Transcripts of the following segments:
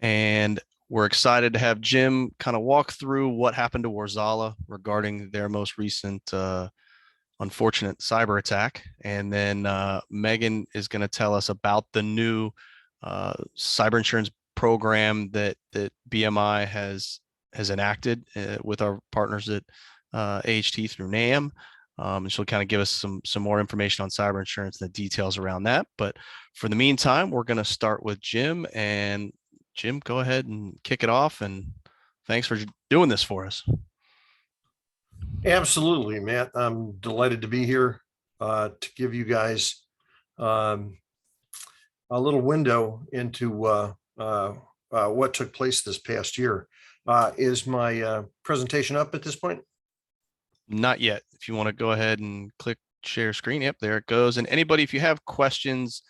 And we're excited to have Jim kind of walk through what happened to Warzala regarding their most recent unfortunate cyber attack. And then Megan is going to tell us about the new cyber insurance program that BMI has enacted with our partners at AHT through NAM. And she'll kind of give us some more information on cyber insurance and the details around that. But for the meantime, we're going to start with Jim. And Jim, go ahead and kick it off. And thanks for doing this for us. Absolutely, Matt. I'm delighted to be here to give you guys a little window into what took place this past year. Is my presentation up at this point? Not yet. If you want to go ahead and click share screen. Yep, there it goes. And anybody, if you have questions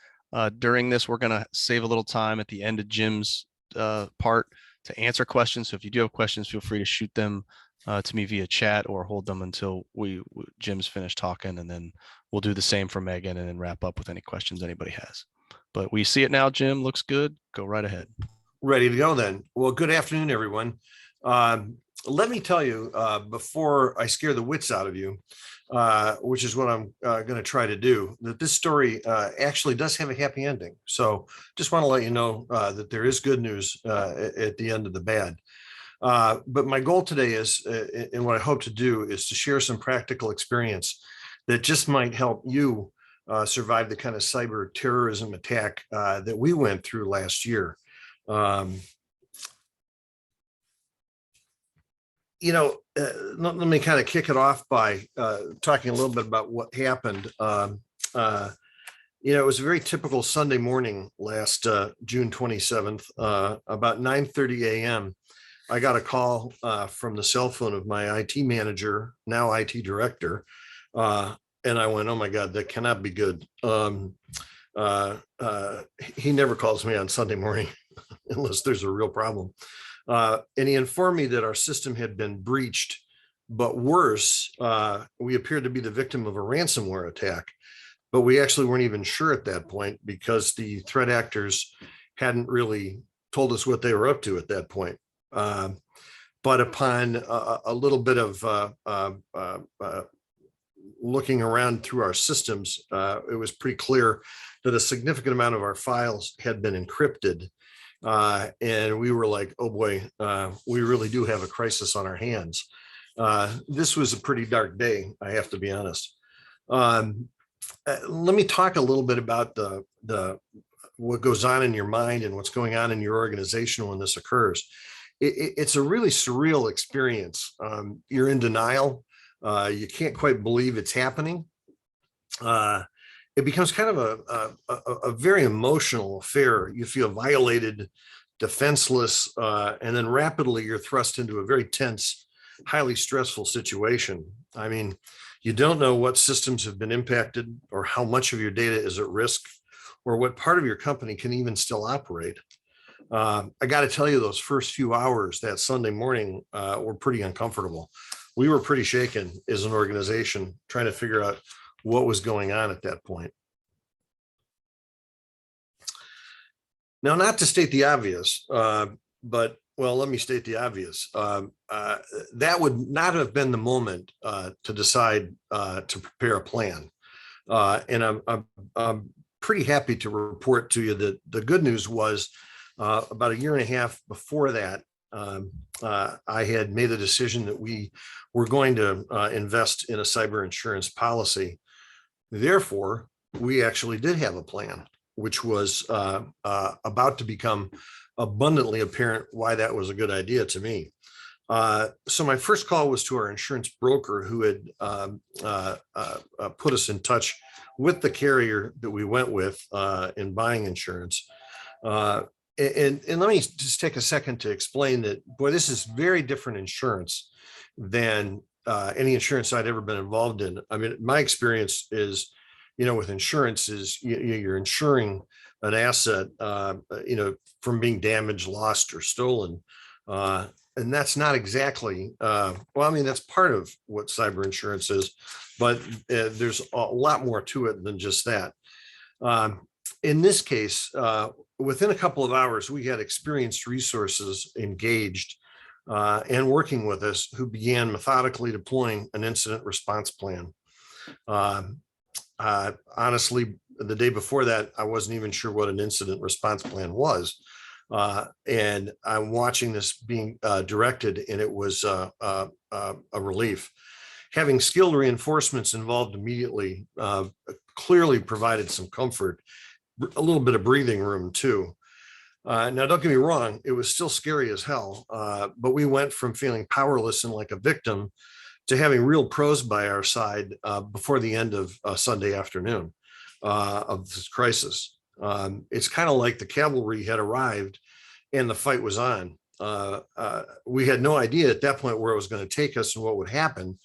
during this, we're going to save a little time at the end of Jim's part to answer questions. So if you do have questions, feel free to shoot them to me via chat or hold them until Jim's finished talking, and then we'll do the same for Megan and then wrap up with any questions anybody has. But we see it now, Jim. Looks good. Go right ahead. Ready to go then. Well, good afternoon, everyone. Let me tell you, before I scare the wits out of you, which is what I'm going to try to do, that this story actually does have a happy ending. So just want to let you know that there is good news at the end of the bad. But my goal today is, and what I hope to do is to share some practical experience that just might help you survive the kind of cyber terrorism attack that we went through last year. Let me kind of kick it off by talking a little bit about what happened. It was a very typical Sunday morning last June 27th, about 9:30 a.m. I got a call from the cell phone of my IT manager, now IT director, and I went, "Oh my God, that cannot be good." He never calls me on Sunday morning unless there's a real problem. And he informed me that our system had been breached, but worse, we appeared to be the victim of a ransomware attack, but we actually weren't even sure at that point because the threat actors hadn't really told us what they were up to at that point. But upon a little bit of looking around through our systems, it was pretty clear that a significant amount of our files had been encrypted. And we were like, oh boy, we really do have a crisis on our hands. This was a pretty dark day, I have to be honest. Let me talk a little bit about what goes on in your mind and what's going on in your organization when this occurs. It's a really surreal experience. You're in denial. You can't quite believe it's happening. It becomes kind of a very emotional affair. You feel violated, defenseless, and then rapidly you're thrust into a very tense, highly stressful situation. I mean, you don't know what systems have been impacted or how much of your data is at risk or what part of your company can even still operate. I got to tell you, those first few hours that Sunday morning were pretty uncomfortable. We were pretty shaken as an organization trying to figure out what was going on at that point. Now, not to state the obvious, but let me state the obvious. That would not have been the moment to decide to prepare a plan. And I'm pretty happy to report to you that the good news was about a year and a half before that, I had made a decision that we were going to invest in a cyber insurance policy. Therefore, we actually did have a plan, which was about to become abundantly apparent why that was a good idea to me. So my first call was to our insurance broker, who had put us in touch with the carrier that we went with in buying insurance. And let me just take a second to explain that, boy, this is very different insurance than any insurance I'd ever been involved in. I mean, my experience is, with insurance is you're insuring an asset, from being damaged, lost, or stolen. And that's not exactly, that's part of what cyber insurance is, but there's a lot more to it than just that. in this case, within a couple of hours, we had experienced resources engaged and working with us who began methodically deploying an incident response plan. Honestly, the day before that, I wasn't even sure what an incident response plan was. And I'm watching this being directed, and it was a relief. Having skilled reinforcements involved immediately clearly provided some comfort, a little bit of breathing room too. Now, don't get me wrong, it was still scary as hell, but we went from feeling powerless and like a victim to having real pros by our side before the end of Sunday afternoon of this crisis. It's kind of like the cavalry had arrived and the fight was on. We had no idea at that point where it was going to take us and what would happen,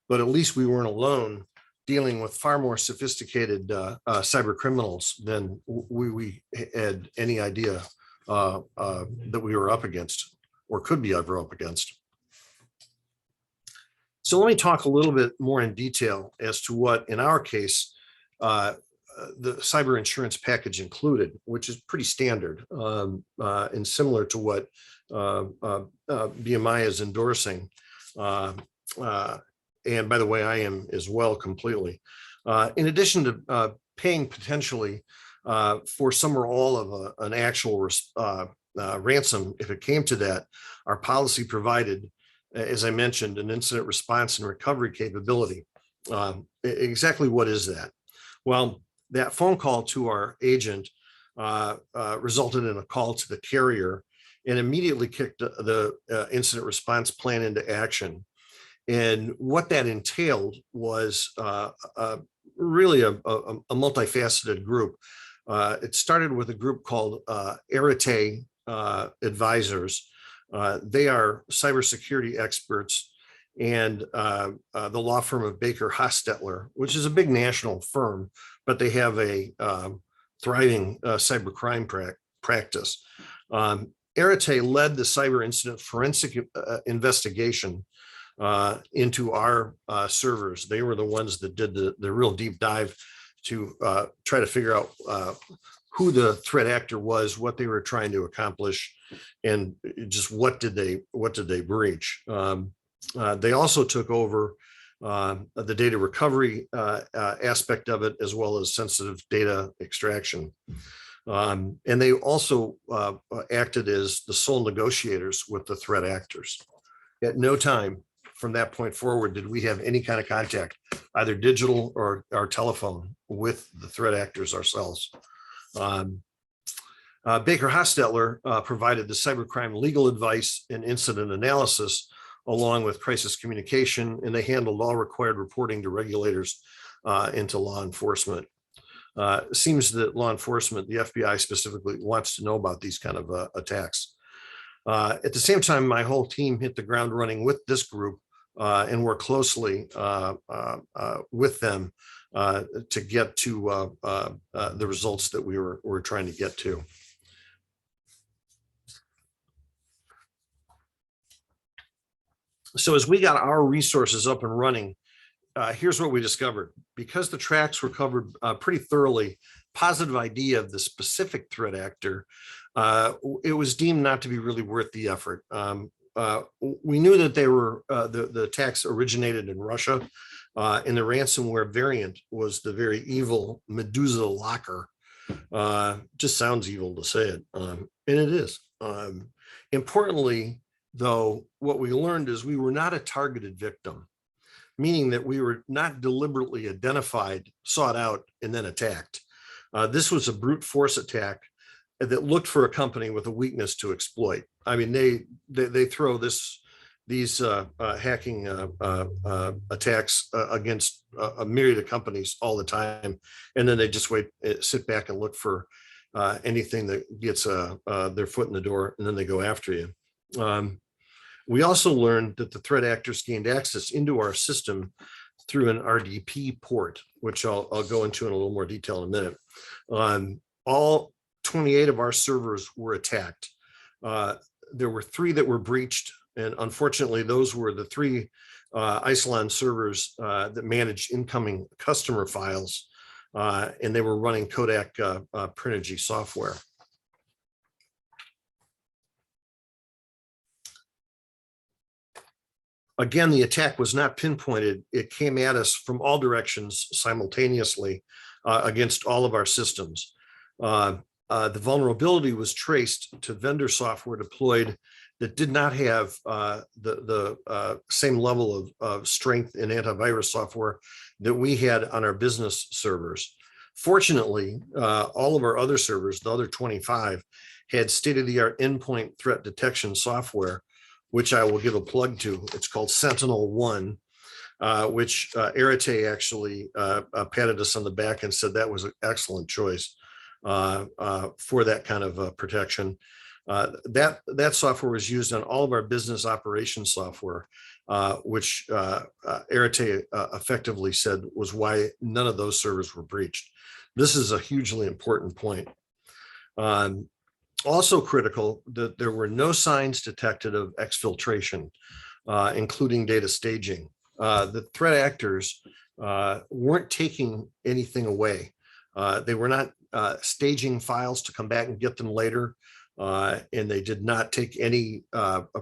but at least we weren't alone dealing with far more sophisticated cyber criminals than we had any idea that we were up against or could be ever up against. So let me talk a little bit more in detail as to what, in our case, the cyber insurance package included, which is pretty standard and similar to what BMI is endorsing. And by the way, I am as well completely. In addition to paying potentially for some or all of an actual ransom, if it came to that, our policy provided, as I mentioned, an incident response and recovery capability. Exactly what is that? Well, that phone call to our agent resulted in a call to the carrier and immediately kicked the incident response plan into action. And what that entailed was really a multifaceted group. It started with a group called Arete Advisors. They are cybersecurity experts, and the law firm of Baker Hostetler, which is a big national firm, but they have a thriving cybercrime practice. Arete led the cyber incident forensic investigation into our servers. They were the ones that did the real deep dive to try to figure out who the threat actor was, what they were trying to accomplish, and just what did they breach. They also took over the data recovery aspect of it, as well as sensitive data extraction. And they also acted as the sole negotiators with the threat actors. At no time from that point forward did we have any kind of contact, either digital or our telephone, with the threat actors ourselves. Baker Hostetler provided the cybercrime legal advice and incident analysis, along with crisis communication, and they handled all required reporting to regulators and to law enforcement. It seems that law enforcement, the FBI specifically, wants to know about these kind of attacks. At the same time, my whole team hit the ground running with this group and worked closely with them to get to the results that we were trying to get to. So as we got our resources up and running, here's what we discovered. Because the tracks were covered pretty thoroughly, positive idea of the specific threat actor, it was deemed not to be really worth the effort. We knew that they were the attacks originated in Russia, and the ransomware variant was the very evil Medusa Locker. Just sounds evil to say it, and it is. Importantly, though, what we learned is we were not a targeted victim, meaning that we were not deliberately identified, sought out, and then attacked. This was a brute force attack that looked for a company with a weakness to exploit. I mean, they throw these hacking attacks against a myriad of companies all the time, and then they just sit back and look for anything that gets their foot in the door, and then they go after you. We also learned that the threat actors gained access into our system through an RDP port, which I'll go into in a little more detail in a minute. All 28 of our servers were attacked. There were 3 that were breached, and unfortunately, those were the 3 Isilon servers that managed incoming customer files. and they were running Kodak Prinergy software. Again, the attack was not pinpointed. It came at us from all directions simultaneously against all of our systems. The vulnerability was traced to vendor software deployed that did not have the same level of strength in antivirus software that we had on our business servers. Fortunately, all of our other servers, the other 25, had state-of-the-art endpoint threat detection software, which I will give a plug to. It's called Sentinel-1, which Arete actually patted us on the back and said that was an excellent choice for that kind of protection. That software was used on all of our business operations software, which Arete effectively said was why none of those servers were breached. This is a hugely important point. Also critical that there were no signs detected of exfiltration, including data staging. The threat actors weren't taking anything away. They were not staging files to come back and get them later, and they did not take any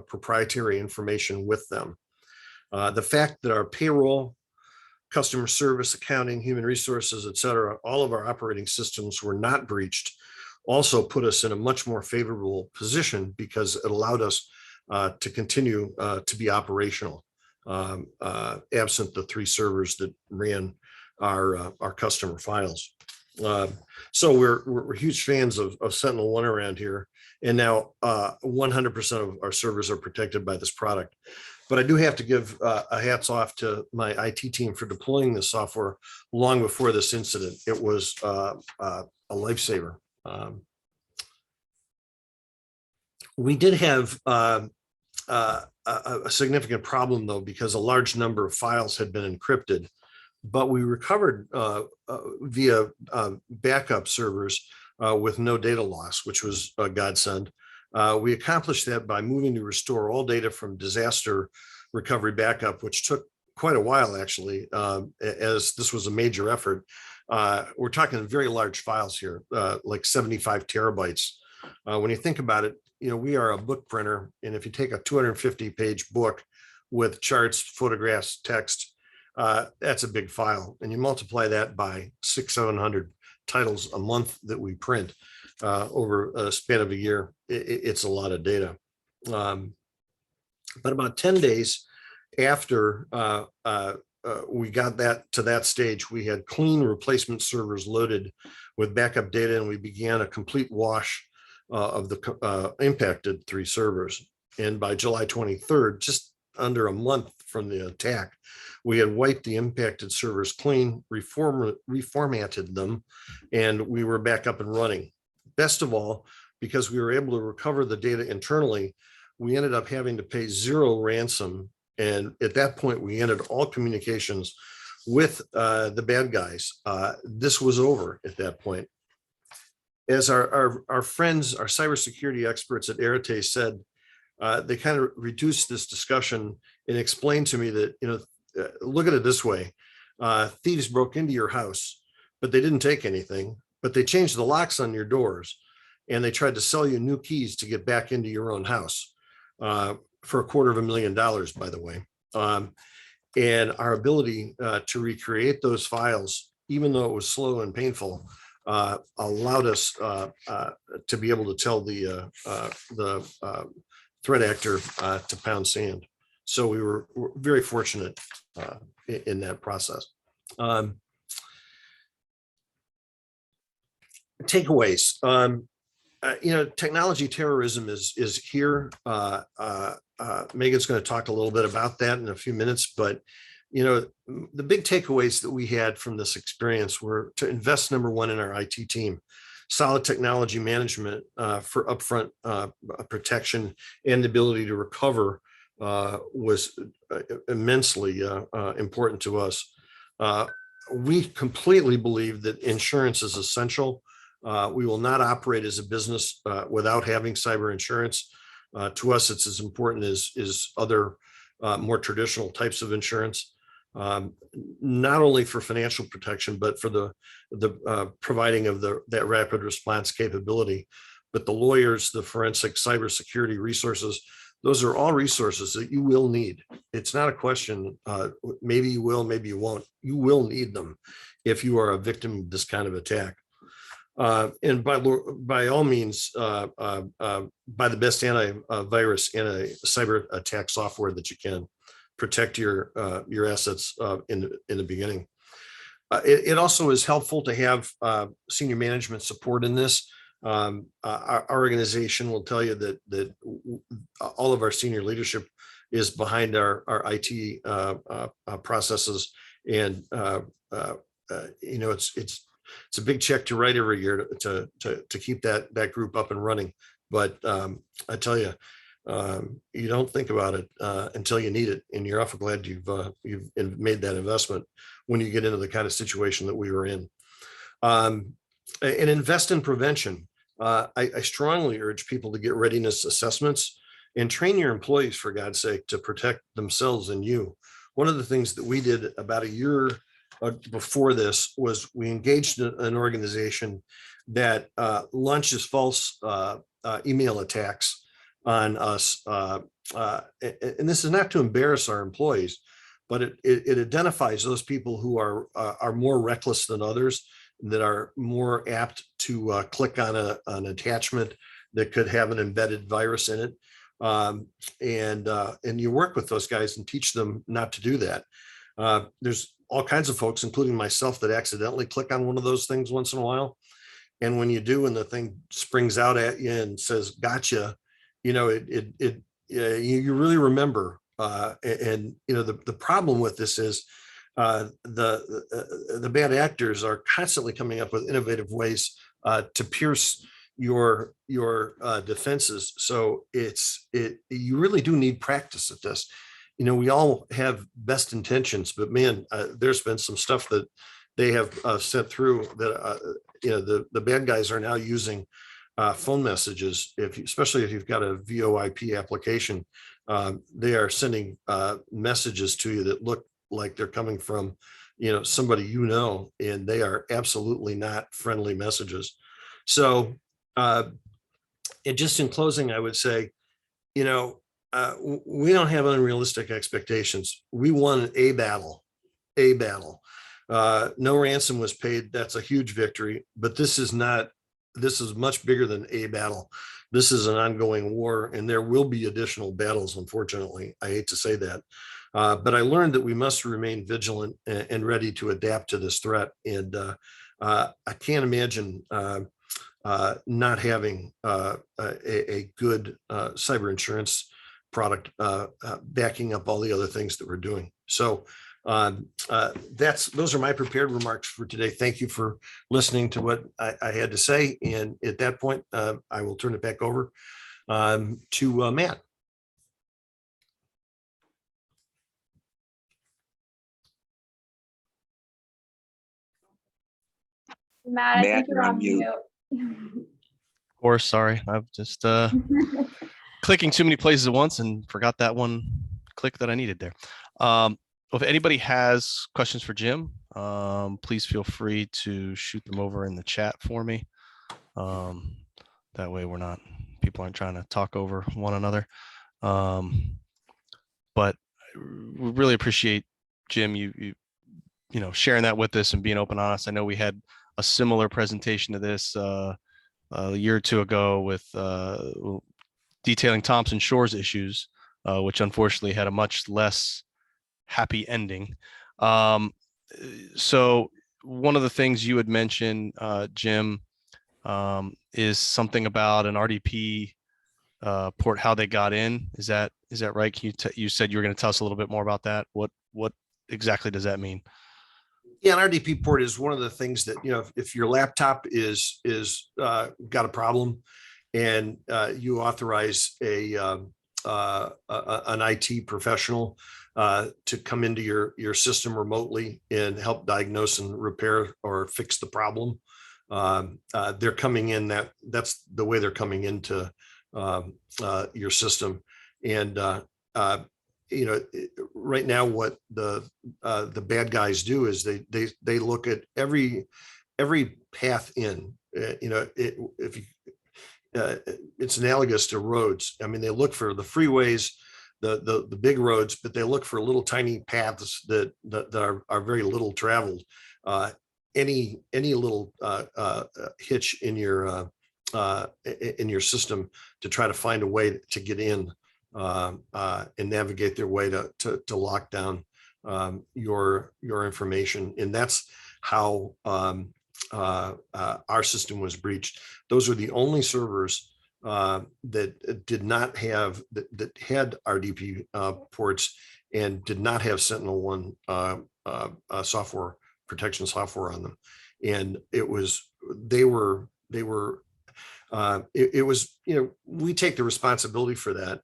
proprietary information with them. The fact that our payroll, customer service, accounting, human resources, et cetera, all of our operating systems were not breached also put us in a much more favorable position because it allowed us to continue to be operational, absent the 3 servers that ran our customer files. So we're huge fans of Sentinel-1 around here, and now 100% of our servers are protected by this product. But I do have to give a hats off to my IT team for deploying this software long before this incident. It was a lifesaver. We did have a significant problem, though, because a large number of files had been encrypted, but we recovered via backup servers with no data loss, which was a godsend. We accomplished that by moving to restore all data from disaster recovery backup, which took quite a while, actually, as this was a major effort. We're talking very large files here, like 75 terabytes. When you think about it, we are a book printer, and if you take a 250-page book with charts, photographs, text, that's a big file, and you multiply that by 600-700 titles a month that we print over a span of a year. It's a lot of data. But about 10 days after we got that to that stage, we had clean replacement servers loaded with backup data, and we began a complete wash of the impacted 3 servers. And by July 23rd, just under a month from the attack, we had wiped the impacted servers clean, reformatted them, and we were back up and running. Best of all, because we were able to recover the data internally, we ended up having to pay 0 ransom. And at that point, we ended all communications with the bad guys. This was over at that point. As our friends, our cybersecurity experts at Arete said, they kind of reduced this discussion and explained to me that, look at it this way. Thieves broke into your house, but they didn't take anything, but they changed the locks on your doors, and they tried to sell you new keys to get back into your own house for $250,000, by the way. And our ability to recreate those files, even though it was slow and painful, allowed us to be able to tell the threat actor to pound sand. So we were very fortunate in that process. Takeaways. Technology terrorism is here. Megan's going to talk a little bit about that in a few minutes, but the big takeaways that we had from this experience were to invest, number one, in our IT team, solid technology management for upfront protection, and the ability to recover was immensely important to us. We completely believe that insurance is essential. We will not operate as a business without having cyber insurance. To us, it's as important as other more traditional types of insurance. not only for financial protection, but for the providing of that rapid response capability. But the lawyers, the forensic cybersecurity resources, those are all resources that you will need. It's not a question. Maybe you will, maybe you won't. You will need them if you are a victim of this kind of attack. And by all means, buy the best antivirus anti-cyber attack software that you can. Protect your assets in the beginning. It also is helpful to have senior management support in this. Our organization will tell you that all of our senior leadership is behind our IT processes, and it's a big check to write every year to keep that group up and running. But I tell you, you don't think about it until you need it, and you're awful glad you've made that investment when you get into the kind of situation that we were in. And invest in prevention. I strongly urge people to get readiness assessments and train your employees, for God's sake, to protect themselves and you. One of the things that we did about a year before this was we engaged an organization that launches false email attacks on us. And this is not to embarrass our employees, but it identifies those people who are more reckless than others, that are more apt to click on an attachment that could have an embedded virus in it. And you work with those guys and teach them not to do that. There's all kinds of folks, including myself, that accidentally click on one of those things once in a while. And when you do, and the thing springs out at you and says, gotcha, you really remember. And the problem with this is the bad actors are constantly coming up with innovative ways to pierce your defenses. So you really do need practice at this. We all have best intentions, but man, there's been some stuff that they have sent through that the bad guys are now using phone messages. Especially if you've got a VoIP application, they are sending messages to you that look like they're coming from somebody, and they are absolutely not friendly messages. So just in closing, I would say, we don't have unrealistic expectations. We won a battle. No ransom was paid. That's a huge victory, but this is much bigger than a battle. This is an ongoing war, and there will be additional battles, unfortunately. I hate to say that. But I learned that we must remain vigilant and ready to adapt to this threat. And I can't imagine not having a good cyber insurance product backing up all the other things that we're doing. So those are my prepared remarks for today. Thank you for listening to what I had to say. And at that point, I will turn it back over to Matt. Matt, I think you're on mute. Of course, sorry. I've just clicking too many places at once and forgot that one click that I needed there. If anybody has questions for Jim, please feel free to shoot them over in the chat for me. That way people aren't trying to talk over one another. But we really appreciate, Jim, you sharing that with us and being open and honest. I know we had a similar presentation to this a year or two ago with detailing Thompson Shore's issues, which unfortunately had a much less happy ending. So one of the things you had mentioned, Jim, is something about an RDP port, how they got in. Is that right? You said you were going to tell us a little bit more about that. What exactly does that mean? Yeah, an RDP port is one of the things that, if your laptop is got a problem, and you authorize an IT professional to come into your system remotely and help diagnose and repair or fix the problem, they're coming in. That's the way they're coming into your system. And right now what the bad guys do is they look at every path in. If you, it's analogous to roads. I mean, they look for the freeways, the big roads, but they look for little tiny paths that are very little traveled. Any little hitch in your system to try to find a way to get in and navigate their way to lock down your information. And that's how our system was breached. Those are the only servers that did not have that had RDP ports and did not have Sentinel-1 software protection software on them. And it was it was, we take the responsibility for that.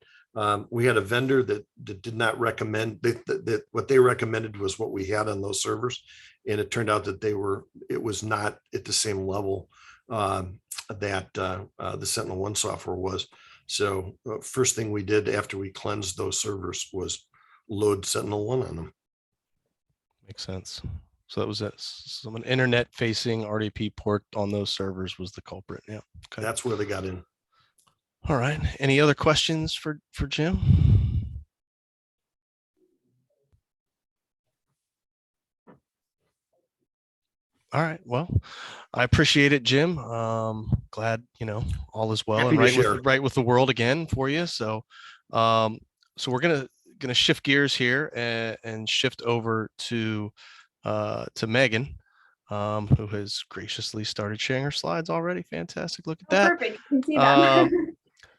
We had a vendor that did not recommend that what they recommended was what we had on those servers. And it turned out that it was not at the same level that the Sentinel-1 software was. So first thing we did after we cleansed those servers was load Sentinel-1 on them. Makes sense. So that was it. So an internet facing RDP port on those servers was the culprit. Yeah. Okay. That's where they got in. All right. Any other questions for Jim? All right. Well, I appreciate it, Jim. Glad, all is well and right with the world again for you. So, so we're going to shift gears here and shift over to Megan, who has graciously started sharing her slides already. Fantastic. Look at that. Perfect. You can see that.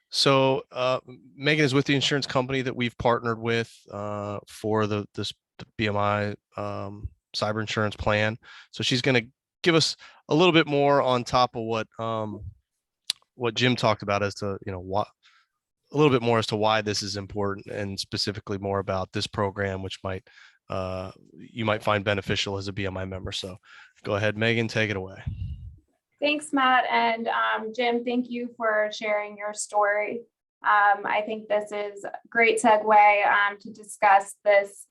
So Megan is with the insurance company that we've partnered with for the BMI cyber insurance plan. So she's going to give us a little bit more on top of what Jim talked about as to, a little bit more as to why this is important, and specifically more about this program, which you might find beneficial as a BMI member. So go ahead, Megan, take it away. Thanks, Matt. And Jim, thank you for sharing your story. I think this is a great segue to discuss this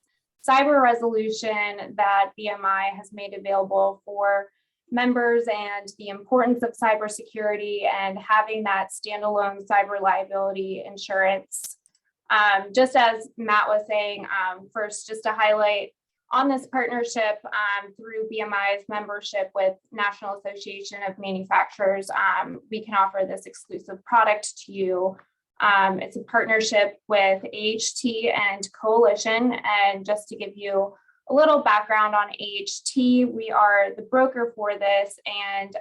cyber resolution that BMI has made available for members and the importance of cybersecurity and having that standalone cyber liability insurance. Just as Matt was saying, first, just to highlight on this partnership through BMI's membership with National Association of Manufacturers, we can offer this exclusive product to you. It's a partnership with AHT and Coalition. And just to give you a little background on AHT, we are the broker for this, and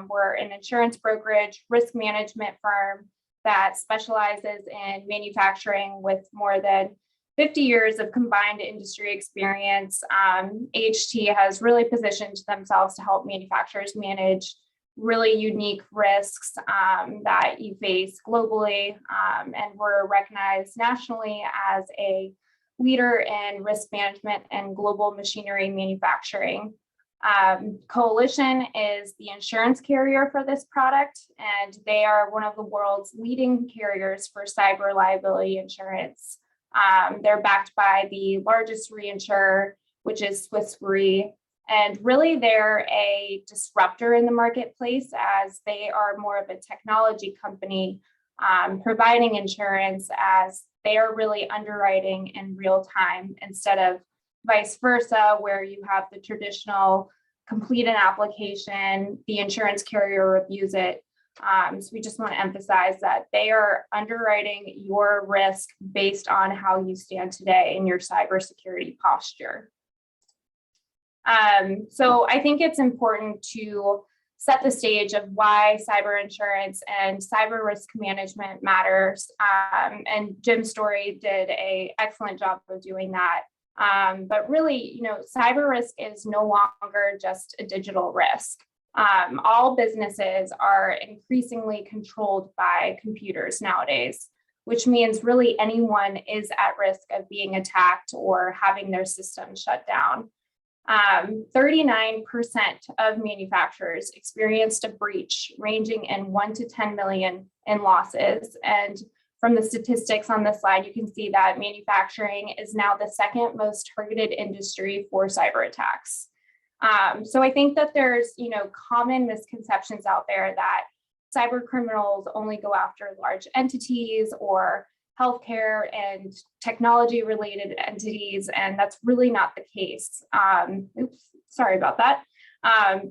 we're an insurance brokerage risk management firm that specializes in manufacturing with more than 50 years of combined industry experience. AHT has really positioned themselves to help manufacturers manage really unique risks that you face globally. And we're recognized nationally as a leader in risk management and global machinery manufacturing. Coalition is the insurance carrier for this product, and they are one of the world's leading carriers for cyber liability insurance. They're backed by the largest reinsurer, which is Swiss Re. And really, they're a disruptor in the marketplace, as they are more of a technology company providing insurance, as they are really underwriting in real time instead of vice versa, where you have the traditional complete an application, the insurance carrier reviews it. So we just want to emphasize that they are underwriting your risk based on how you stand today in your cybersecurity posture. So I think it's important to set the stage of why cyber insurance and cyber risk management matters. And Jim Story did an excellent job of doing that. But really, cyber risk is no longer just a digital risk. All businesses are increasingly controlled by computers nowadays, which means really anyone is at risk of being attacked or having their system shut down. 39% of manufacturers experienced a breach ranging in 1 to 10 million in losses, and from the statistics on this slide, you can see that manufacturing is now the second most targeted industry for cyber attacks. So I think that there's, common misconceptions out there that cyber criminals only go after large entities or healthcare and technology related entities, and that's really not the case. Oops, sorry about that.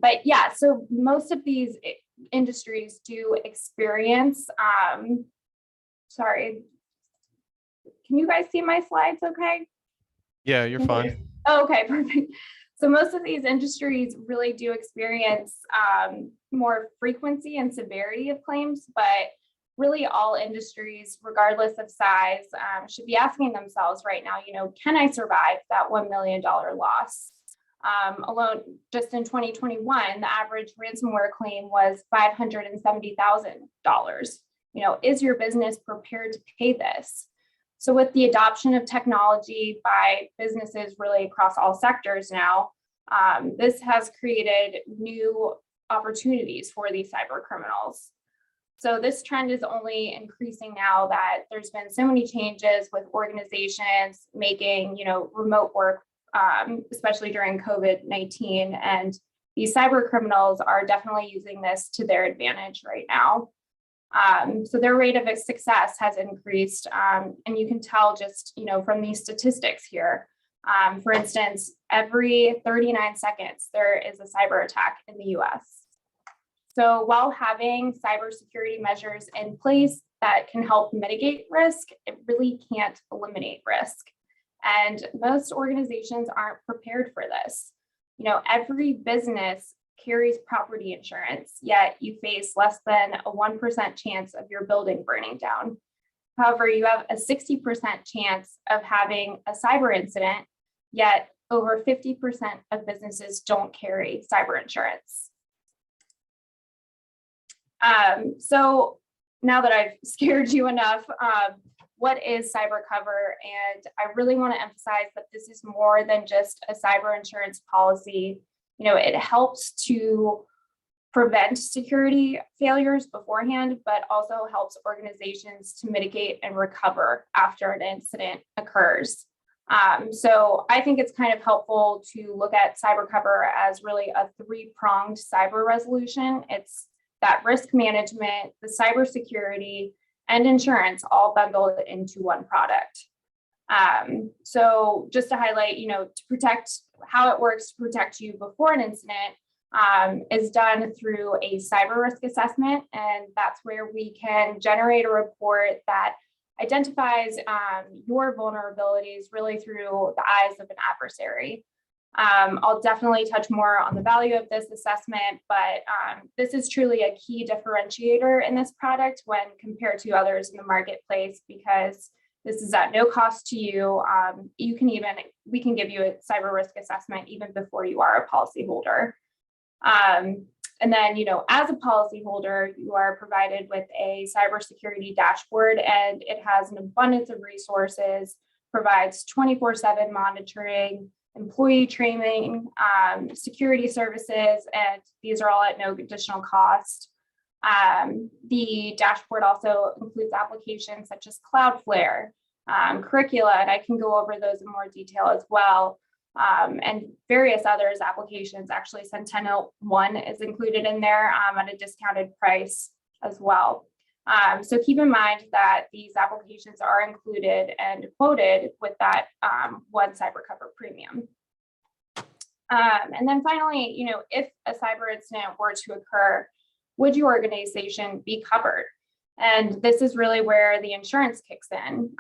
But yeah, so most of these industries do experience, sorry, can you guys see my slides okay? Yeah, you're fine. Oh, okay, perfect. So most of these industries really do experience more frequency and severity of claims, but really all industries, regardless of size, should be asking themselves right now, can I survive that $1 million loss? Alone, just in 2021, the average ransomware claim was $570,000. Is your business prepared to pay this? So with the adoption of technology by businesses really across all sectors now, this has created new opportunities for these cyber criminals. So this trend is only increasing now that there's been so many changes with organizations making, remote work, especially during COVID-19. And these cyber criminals are definitely using this to their advantage right now. So their rate of success has increased, and you can tell just, from these statistics here. For instance, every 39 seconds, there is a cyber attack in the US. So while having cybersecurity measures in place that can help mitigate risk, it really can't eliminate risk. And most organizations aren't prepared for this. Every business carries property insurance, yet you face less than a 1% chance of your building burning down. However, you have a 60% chance of having a cyber incident, yet over 50% of businesses don't carry cyber insurance. So now that I've scared you enough, what is cyber cover? And I really want to emphasize that this is more than just a cyber insurance policy. It helps to prevent security failures beforehand, but also helps organizations to mitigate and recover after an incident occurs. So I think it's kind of helpful to look at cyber cover as really a three-pronged cyber resolution. It's that risk management, the cybersecurity, and insurance all bundled into one product. So just to highlight, to protect how it works to protect you before an incident is done through a cyber risk assessment. And that's where we can generate a report that identifies your vulnerabilities really through the eyes of an adversary. I'll definitely touch more on the value of this assessment, but this is truly a key differentiator in this product when compared to others in the marketplace, because this is at no cost to you. We can give you a cyber risk assessment even before you are a policyholder. And then, as a policyholder, you are provided with a cybersecurity dashboard, and it has an abundance of resources, provides 24/7 monitoring, employee training, security services, and these are all at no additional cost. The dashboard also includes applications such as Cloudflare, curricula, and I can go over those in more detail as well, and various others applications. Actually, Sentinel One is included in there at a discounted price as well. So keep in mind that these applications are included and quoted with that one cyber cover premium. And then finally, if a cyber incident were to occur, would your organization be covered? And this is really where the insurance kicks in.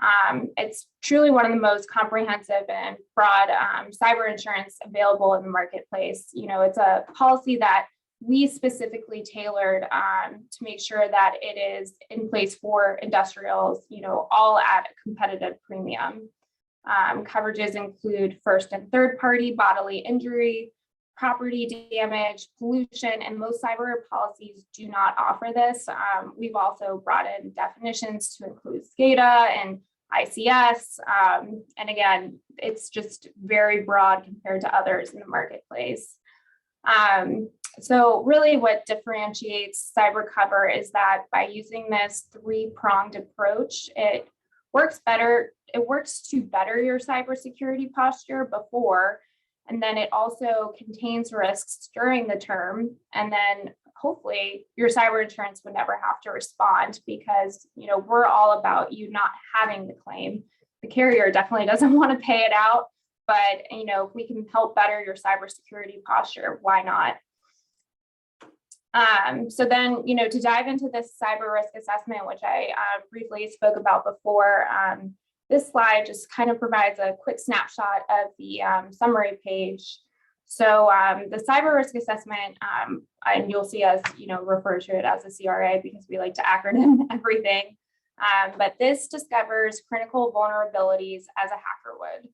It's truly one of the most comprehensive and broad cyber insurance available in the marketplace. It's a policy that we specifically tailored to make sure that it is in place for industrials, all at a competitive premium. Coverages include first and third party bodily injury, property damage, pollution, and most cyber policies do not offer this. We've also brought in definitions to include SCADA and ICS. And again, it's just very broad compared to others in the marketplace. So really what differentiates cyber cover is that by using this three-pronged approach, it works to better your cybersecurity posture before, and then it also contains risks during the term. And then hopefully your cyber insurance would never have to respond, because we're all about you not having the claim. The carrier definitely doesn't want to pay it out, but if we can help better your cybersecurity posture, why not? So then, to dive into this cyber risk assessment, which I briefly spoke about before, this slide just kind of provides a quick snapshot of the summary page. So the cyber risk assessment, and you'll see us, refer to it as a CRA because we like to acronym everything. But this discovers critical vulnerabilities as a hacker would.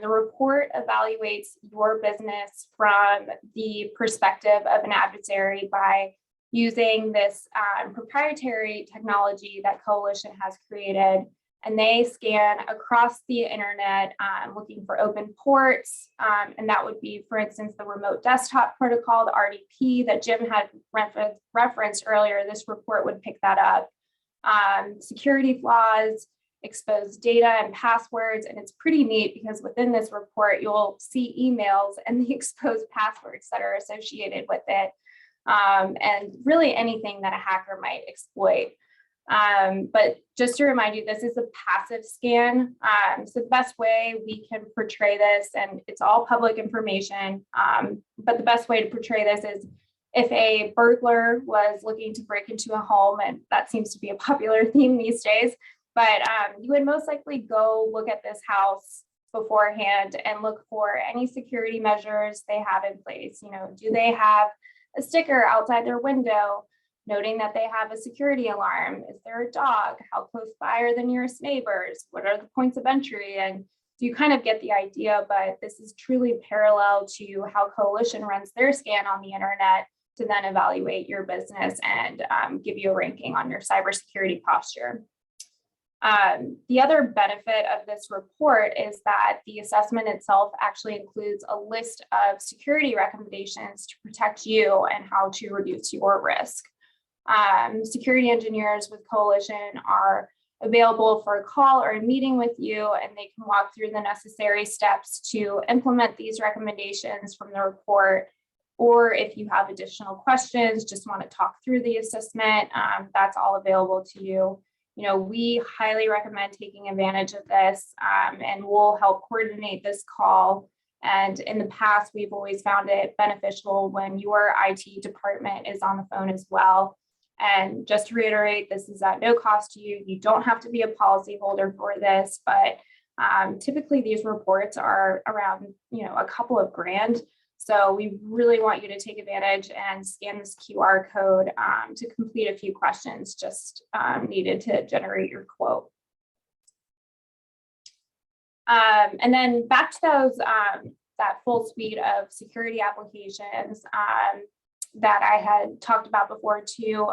The report evaluates your business from the perspective of an adversary by using this proprietary technology that Coalition has created. And they scan across the internet looking for open ports. And that would be, for instance, the remote desktop protocol, the RDP that Jim had referenced earlier. This report would pick that up. Security flaws, exposed data and passwords. And it's pretty neat because within this report, you'll see emails and the exposed passwords that are associated with it. And really anything that a hacker might exploit. But just to remind you, this is a passive scan. So the best way we can portray this, and it's all public information, but the best way to portray this is if a burglar was looking to break into a home, and that seems to be a popular theme these days, but you would most likely go look at this house beforehand and look for any security measures they have in place. Do they have a sticker outside their window noting that they have a security alarm? Is there a dog? How close by are the nearest neighbors? What are the points of entry? And so you kind of get the idea, but this is truly parallel to how Coalition runs their scan on the internet to then evaluate your business and give you a ranking on your cybersecurity posture. The other benefit of this report is that the assessment itself actually includes a list of security recommendations to protect you and how to reduce your risk. Security engineers with Coalition are available for a call or a meeting with you, and they can walk through the necessary steps to implement these recommendations from the report. Or if you have additional questions, just want to talk through the assessment, that's all available to you. We highly recommend taking advantage of this, and we'll help coordinate this call. And in the past, we've always found it beneficial when your IT department is on the phone as well. And just to reiterate, this is at no cost to you. You don't have to be a policyholder for this, but typically these reports are around, a couple of grand. So we really want you to take advantage and scan this QR code to complete a few questions just needed to generate your quote. And then back to those, that full suite of security applications that I had talked about before too.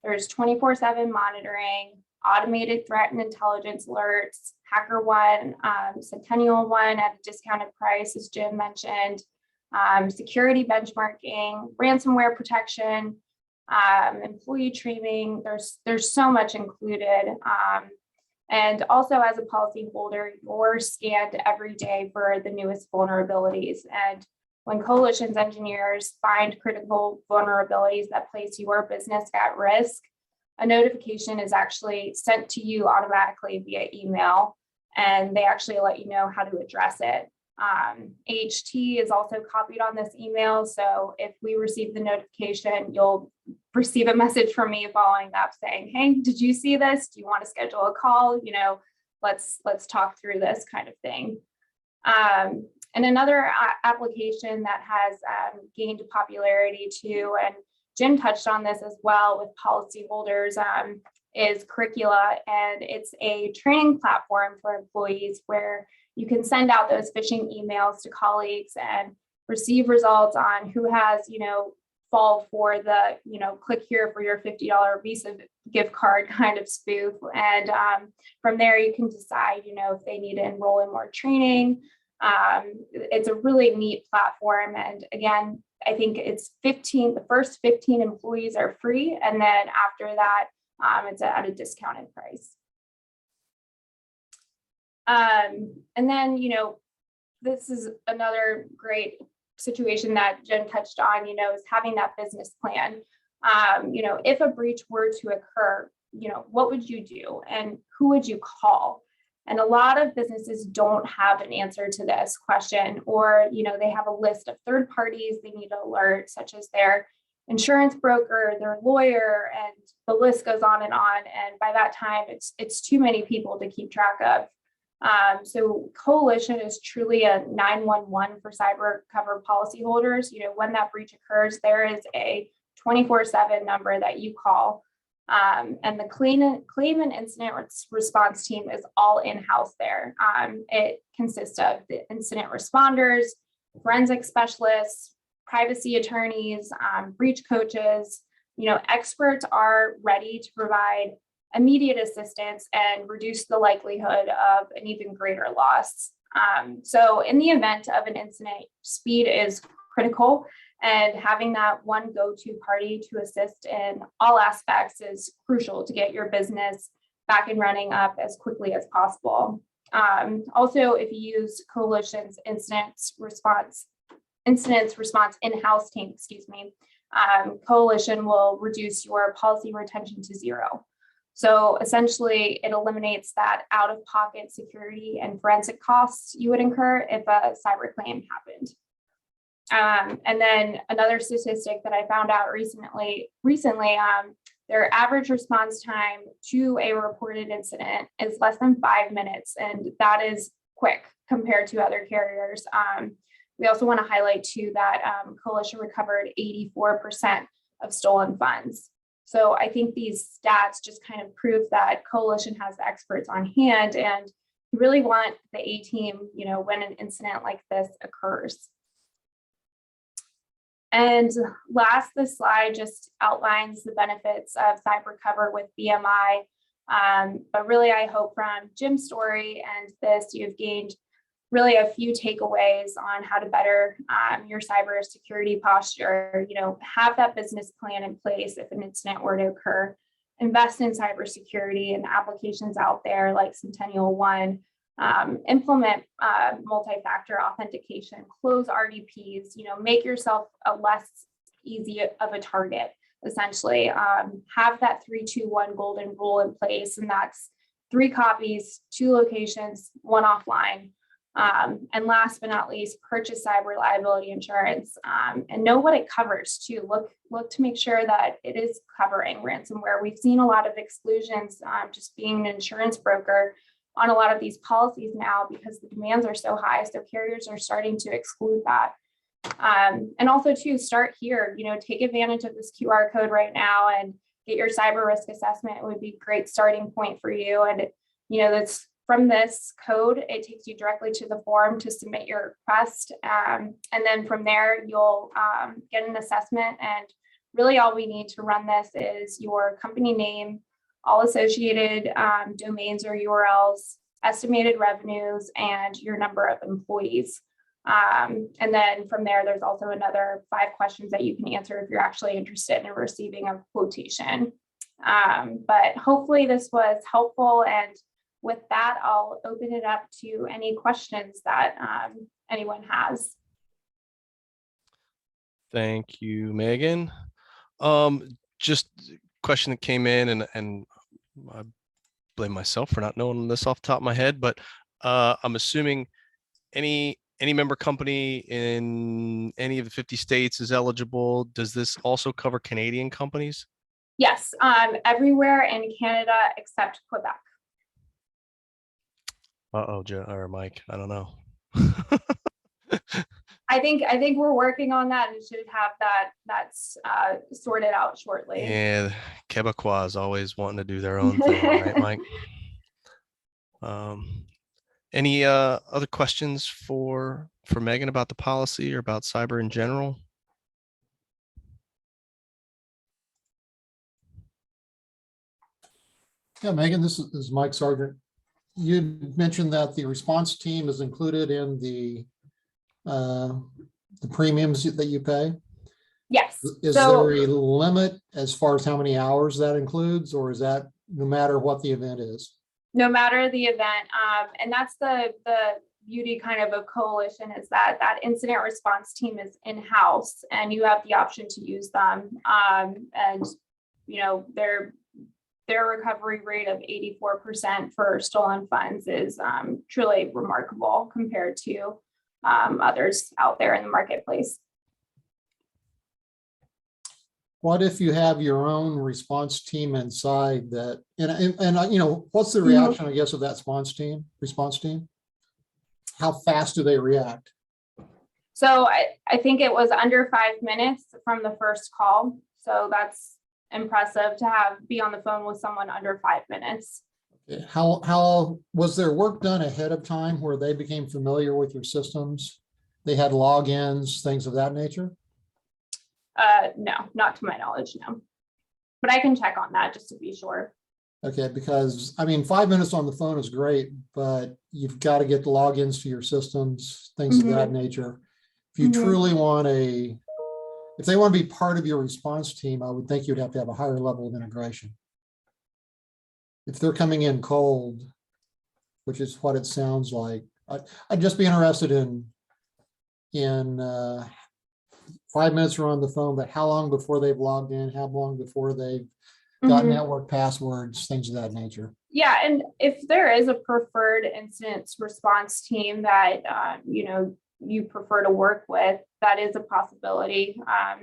There's 24/7 monitoring, automated threat and intelligence alerts, HackerOne, Centennial One at a discounted price, as Jim mentioned, security benchmarking, ransomware protection, employee training. There's so much included. And also as a policyholder, you're scanned every day for the newest vulnerabilities. And when Coalition's engineers find critical vulnerabilities that place your business at risk, a notification is actually sent to you automatically via email, and they actually let you know how to address it. AHT is also copied on this email. So if we receive the notification, you'll receive a message from me following up saying, hey, did you see this? Do you want to schedule a call? Let's talk through this kind of thing. And another application that has gained popularity too, and Jim touched on this as well with policyholders, is Curricula. And it's a training platform for employees where you can send out those phishing emails to colleagues and receive results on who has, fall for the, click here for your $50 Visa gift card kind of spoof. And from there, you can decide, if they need to enroll in more training, It's a really neat platform. And again, I think it's the first 15 employees are free. And then after that, it's at a discounted price. And then, this is another great situation that Jen touched on, is having that business plan. If a breach were to occur, what would you do and who would you call? And a lot of businesses don't have an answer to this question, or, they have a list of third parties they need to alert, such as their insurance broker, their lawyer, and the list goes on. And by that time, it's too many people to keep track of. So Coalition is truly a 911 for cyber cover policyholders. When that breach occurs, there is a 24/7 number that you call. And the claim and incident response team is all in-house there. It consists of the incident responders, forensic specialists, privacy attorneys, breach coaches. Experts are ready to provide immediate assistance and reduce the likelihood of an even greater loss. So in the event of an incident, speed is critical, and having that one go-to party to assist in all aspects is crucial to get your business back and running up as quickly as possible. Also, if you use Coalition's incidents response in-house team, Coalition will reduce your policy retention to zero. So essentially, it eliminates that out-of-pocket security and forensic costs you would incur if a cyber claim happened. And then another statistic that I found out recently, their average response time to a reported incident is less than 5 minutes, and that is quick compared to other carriers. We also want to highlight too that Coalition recovered 84% of stolen funds. So I think these stats just kind of prove that Coalition has the experts on hand, and you really want the A team, when an incident like this occurs. And last, this slide just outlines the benefits of cyber cover with BMI. But really, I hope from Jim's story and this, you've gained really a few takeaways on how to better your cybersecurity posture. Have that business plan in place if an incident were to occur. Invest in cybersecurity and applications out there like Centennial One. Implement multi-factor authentication, close RDPs, make yourself a less easy of a target, essentially. Have that 3-2-1 golden rule in place, and that's 3 copies, 2 locations, 1 offline. And last but not least, purchase cyber liability insurance and know what it covers too. Look to make sure that it is covering ransomware. We've seen a lot of exclusions just being an insurance broker on a lot of these policies now because the demands are so high. So carriers are starting to exclude that. And also to start here, take advantage of this QR code right now and get your cyber risk assessment. It would be a great starting point for you. And, that's from this code, it takes you directly to the form to submit your request. And then from there, you'll get an assessment. And really all we need to run this is your company name, all associated domains or URLs, estimated revenues, and your number of employees. And then from there, there's also another 5 questions that you can answer if you're actually interested in receiving a quotation. But hopefully this was helpful. And with that, I'll open it up to any questions that anyone has. Thank you, Megan. Just a question that came in, and I blame myself for not knowing this off the top of my head, but I'm assuming any member company in any of the 50 states is eligible. Does this also cover Canadian companies? Yes, everywhere in Canada except Quebec. Joe or Mike, I don't know. I think we're working on that and should have that's sorted out shortly. Yeah, Quebecois is always wanting to do their own thing, right, Mike? Any other questions for Megan about the policy or about cyber in general? Yeah, Megan, this is Mike Sargent. you mentioned that the response team is included in the premiums that you pay. Yes. Is So there a limit as far as how many hours that includes, or is that no matter what the event is? no matter the event, and that's the beauty kind of Coalition, is that that incident response team is in-house and you have the option to use them. And you know, their recovery rate of 84% for stolen funds is truly remarkable compared to others out there in the marketplace. What if you have your own response team inside that, and you know, what's the reaction, I guess, of that response team? How fast do they react? So I think it was under 5 minutes from the first call. So that's impressive to be on the phone with someone under 5 minutes. How was their work done ahead of time where they became familiar with your systems? They had logins, things of that nature? No, not to my knowledge, no. But I can check on that just to be sure. Okay, because I mean, 5 minutes on the phone is great, but you've got to get the logins to your systems, things of that nature. If you truly want if they want to be part of your response team, I would think you'd have to have a higher level of integration. If they're coming in cold, which is what it sounds like, I'd just be interested in 5 minutes are on the phone, but how long before they've logged in, how long before they've got network passwords, things of that nature. Yeah, and if there is a preferred incident response team that you know, you prefer to work with, that is a possibility.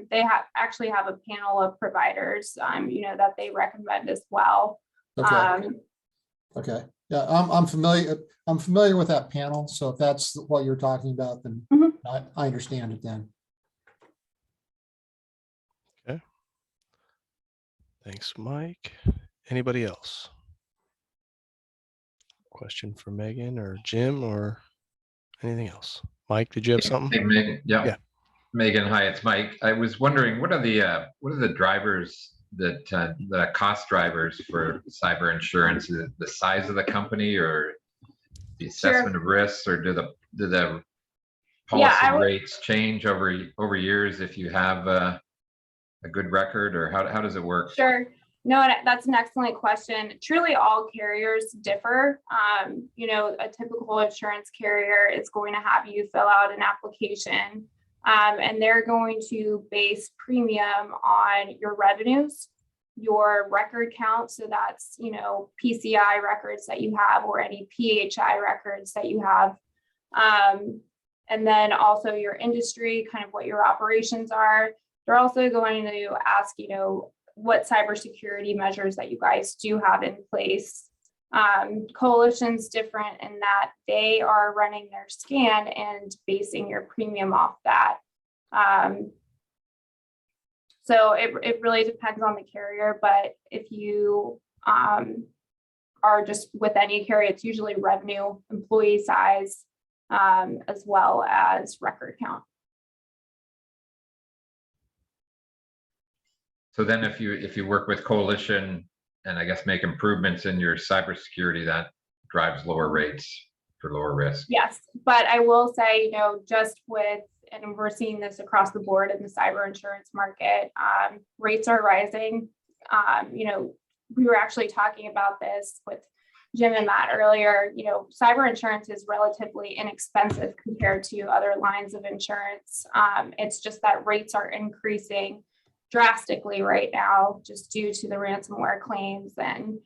They actually have a panel of providers, you know, that they recommend as well. Okay. Okay. Yeah, I'm familiar with that panel. So if that's what you're talking about, then I understand it then. Okay. Thanks, Mike. Anybody else? Question for Megan or Jim or anything else? Mike, did you have something? Hey, Megan. Yeah. Megan, hi, it's Mike. I was wondering, what are the drivers that the cost drivers for cyber insurance? Is it the size of the company or the assessment of risks, or do the policy rates change over years if you have a good record, or how does it work? Sure. No, that's an excellent question. Truly, all carriers differ. You know, a typical insurance carrier is going to have you fill out an application, and they're going to base premium on your revenues, your record count. So that's, you know, PCI records that you have or any PHI records that you have. And then also your industry, kind of what your operations are. They're also going to ask, you know, what cybersecurity measures that you guys do have in place. Coalition's different in that they are running their scan and basing your premium off that. So it really depends on the carrier, but if you are just with any carrier, it's usually revenue, employee size, as well as record count. So then if you work with Coalition and I guess make improvements in your cybersecurity, that drives lower rates for lower risk. Yes, but I will say, you know, just with, and we're seeing this across the board in the cyber insurance market, rates are rising. You know, we were actually talking about this with Jim and Matt earlier. You know, cyber insurance is relatively inexpensive compared to other lines of insurance. It's just that rates are increasing drastically right now, just due to the ransomware claims and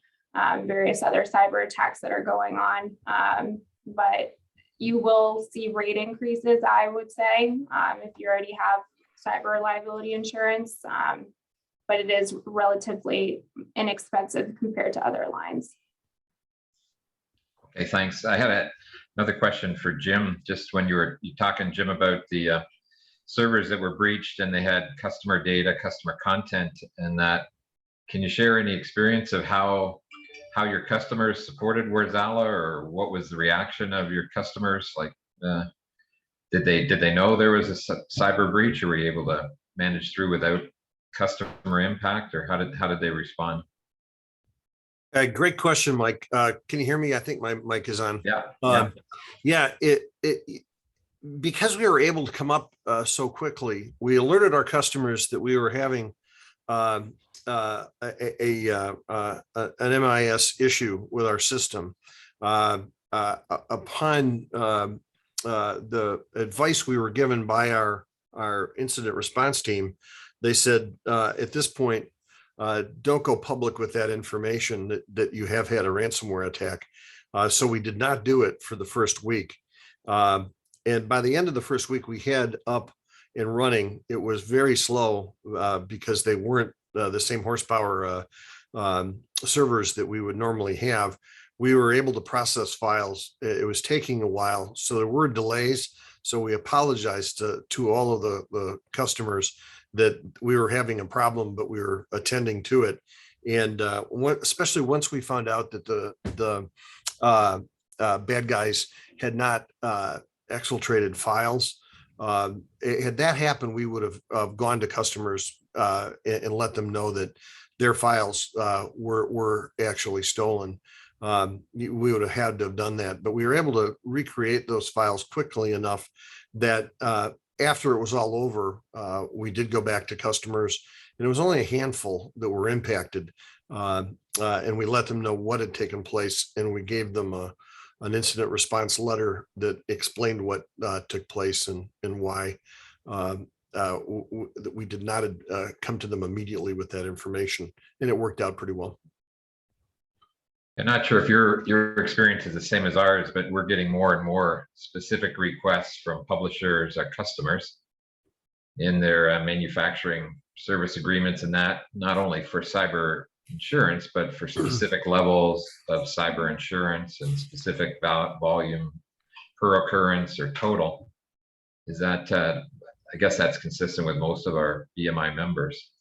various other cyber attacks that are going on. But you will see rate increases, I would say, if you already have cyber liability insurance, but it is relatively inexpensive compared to other lines. Okay, thanks. I had another question for Jim. Just when you were talking, Jim, about the servers that were breached and they had customer data, customer content, and that, can you share any experience of how your customers supported Warzala, or what was the reaction of your customers? Like, did they know there was a cyber breach, or were you able to manage through without customer impact, or how did they respond? Great question, Mike. Can you hear me? I think my mic is on. Yeah. Yeah, because we were able to come up so quickly, we alerted our customers that we were having an MIS issue with our system. Upon the advice we were given by our incident response team, they said at this point, don't go public with that information that you have had a ransomware attack. So we did not do it for the first week. And by the end of the first week, we had up and running. It was very slow because they weren't the same horsepower servers that we would normally have. We were able to process files. It was taking a while. So there were delays. So we apologized to all of the customers that we were having a problem, but we were attending to it. And especially once we found out that the bad guys had not exfiltrated files, had that happened, we would have gone to customers and let them know that their files were actually stolen. We would have had to have done that, but we were able to recreate those files quickly enough that after it was all over, we did go back to customers, and it was only a handful that were impacted. And we let them know what had taken place, and we gave them an incident response letter that explained what took place and why we did not come to them immediately with that information, and it worked out pretty well. I'm not sure if your experience is the same as ours, but we're getting more and more specific requests from publishers or customers in their manufacturing service agreements, and that not only for cyber insurance, but for specific levels of cyber insurance and specific volume per occurrence or total. Is that, I guess that's consistent with most of our BMI members.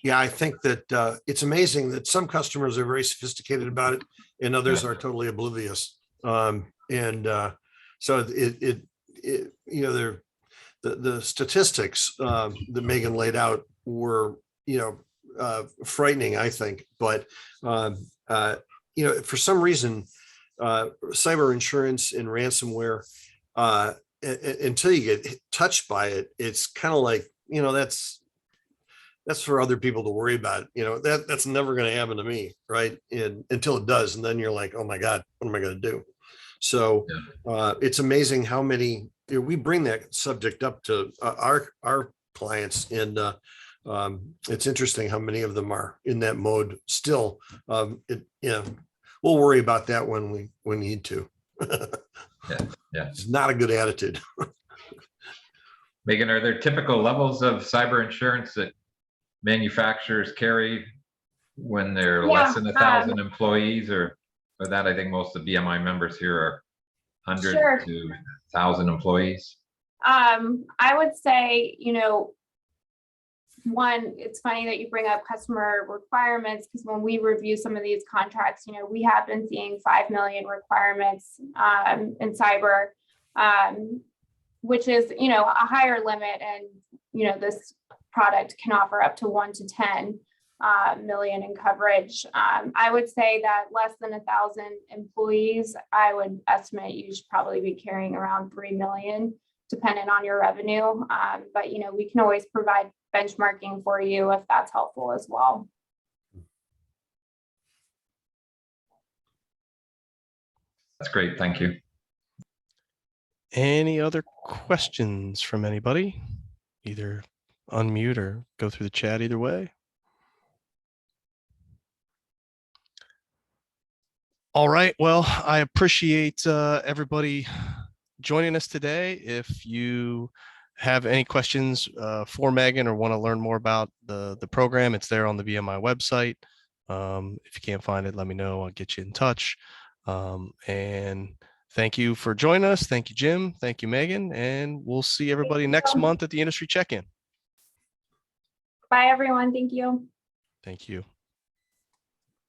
Yeah, I think that it's amazing that some customers are very sophisticated about it and others are totally oblivious. So it you know, the statistics that Megan laid out were, frightening, I think. But, for some reason, cyber insurance and ransomware, until you get touched by it, it's kind of like, that's for other people to worry about. That's never going to happen to me, right? And until it does, and then you're like, oh my God, what am I going to do? So it's amazing how many we bring that subject up to our clients, and it's interesting how many of them are in that mode still. We'll worry about that when we need to. Yeah, it's not a good attitude. Megan, are there typical levels of cyber insurance that manufacturers carry when they're less than 1,000 employees, or that? I think most of the BMI members here are 100 to 1,000 employees. I would say, one, it's funny that you bring up customer requirements, because when we review some of these contracts, we have been seeing 5 million requirements in cyber, which is, a higher limit. And, this product can offer up to 1 to 10 million in coverage. I would say that less than 1,000 employees, I would estimate you should probably be carrying around 3 million, depending on your revenue. But, we can always provide benchmarking for you if that's helpful as well. That's great. Thank you. Any other questions from anybody? Either unmute or go through the chat, either way. All right. Well, I appreciate everybody joining us today. If you have any questions for Megan or want to learn more about the program, it's there on the BMI website. If you can't find it, let me know. I'll get you in touch. And thank you for joining us. Thank you, Jim. Thank you, Megan. And we'll see everybody next month at the industry check-in. Bye, everyone. Thank you. Thank you.